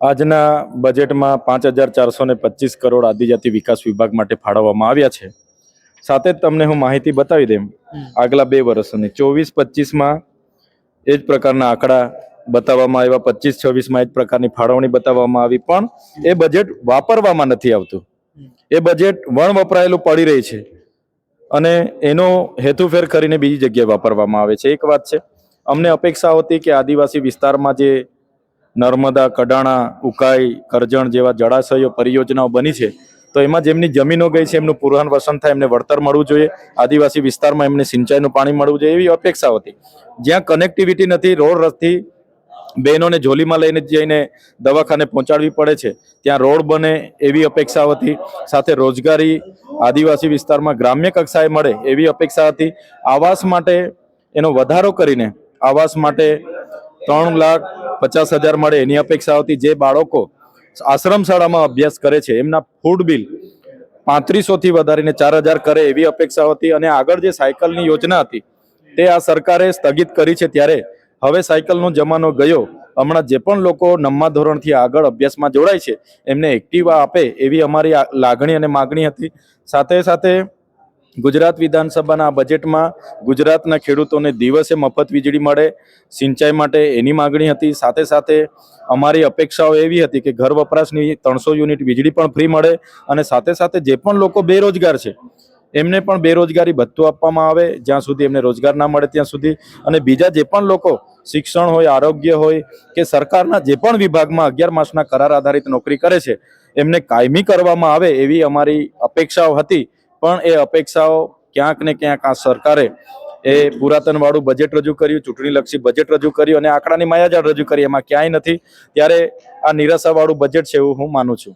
આજના બજેટમાં 5,425 કરોડ આદિજાતિ વિકાસ વિભાગ માટે ફાળવવામાં આવ્યા છે। સાથે જ તમને હું માહિતી બતાવી દેમ, આગલા 2 વર્ષોની 24-25માં એ જ પ્રકારના આંકડા બતાવવામાં આવ્યા, 25-26માં એ જ પ્રકારની ફાળવણી બતાવવામાં આવી, પણ એ બજેટ વાપરવામાં નથી આવતું। એ બજેટ વણ વપરાયેલું પડી રહી છે અને એનો હેતુફેર કરીને બીજી જગ્યાએ વાપરવામાં આવે છે। એક વાત છે, અમને અપેક્ષા હતી કે આદિવાસી વિસ્તારમાં જે નર્મદા, કડાણા, ઉકાઈ, કરજણ જેવા જળાશયો પરિયોજનાઓ બની છે, તો એમાં જેમની જમીનો ગઈ છે એમનું પુનર્વસન થાય, એમને વળતર મળવું જોઈએ, આદિવાસી વિસ્તારમાં એમને સિંચાઈનું પાણી મળવું જોઈએ, એવી અપેક્ષા હતી। જ્યાં કનેક્ટિવિટી નથી, રોડ રસ્તી બહેનોને ઝોલીમાં લઈને જઈને દવાખાને પહોંચાડવી પડે છે, ત્યાં રોડ બને એવી અપેક્ષા હતી। સાથે રોજગારી આદિવાસી વિસ્તારમાં ગ્રામ્ય કક્ષાએ મળે એવી અપેક્ષા હતી। આવાસ માટે એનો વધારો કરીને આવાસ માટે 3,50,000 મળે એની અપેક્ષા હતી। જે બાળકો આશ્રમ શાળામાં અભ્યાસ કરે છે એમના ફૂડ બિલ 3500 થી વધારીને 4,000 કરે એવી અપેક્ષા હતી। અને આગળ જે સાયકલની યોજના હતી તે આ સરકારે સ્થગિત કરી છે, ત્યારે હવે સાયકલનો જમાનો ગયો। હમણાં જે પણ લોકો 9મા ધોરણથી આગળ અભ્યાસમાં જોડાય છે એમને એક્ટિવા આપે એવી અમારી લાગણી અને માગણી હતી। સાથે સાથે ગુજરાત વિધાનસભાના બજેટમાં ગુજરાતના ખેડૂતોને દિવસે મફત વીજળી મળે, સિંચાઈ માટે એની માગણી હતી। સાથે સાથે અમારી અપેક્ષાઓ એવી હતી કે ઘર વપરાશની 300 યુનિટ વીજળી પણ ફ્રી મળે, અને સાથે સાથે જે પણ લોકો બેરોજગાર છે એમને પણ બેરોજગારી ભથ્થું આપવામાં આવે જ્યાં સુધી એમને રોજગાર ના મળે ત્યાં સુધી। અને બીજા જે પણ લોકો શિક્ષણ હોય, આરોગ્ય હોય કે સરકારના જે પણ વિભાગમાં 11 માસના કરાર આધારિત નોકરી કરે છે એમને કાયમી કરવામાં આવે એવી અમારી અપેક્ષાઓ હતી। પણ એ અપેક્ષાઓ ક્યાંક ને ક્યાંક આ સરકારે એ પુરાતનવાળું બજેટ રજૂ કર્યું, ચૂંટણીલક્ષી બજેટ રજૂ કર્યું અને આંકડાની માયાજાળ રજૂ કરી, એમાં ક્યાંય નથી। ત્યારે આ નિરાશાવાળું બજેટ છે એવું હું માનું છું।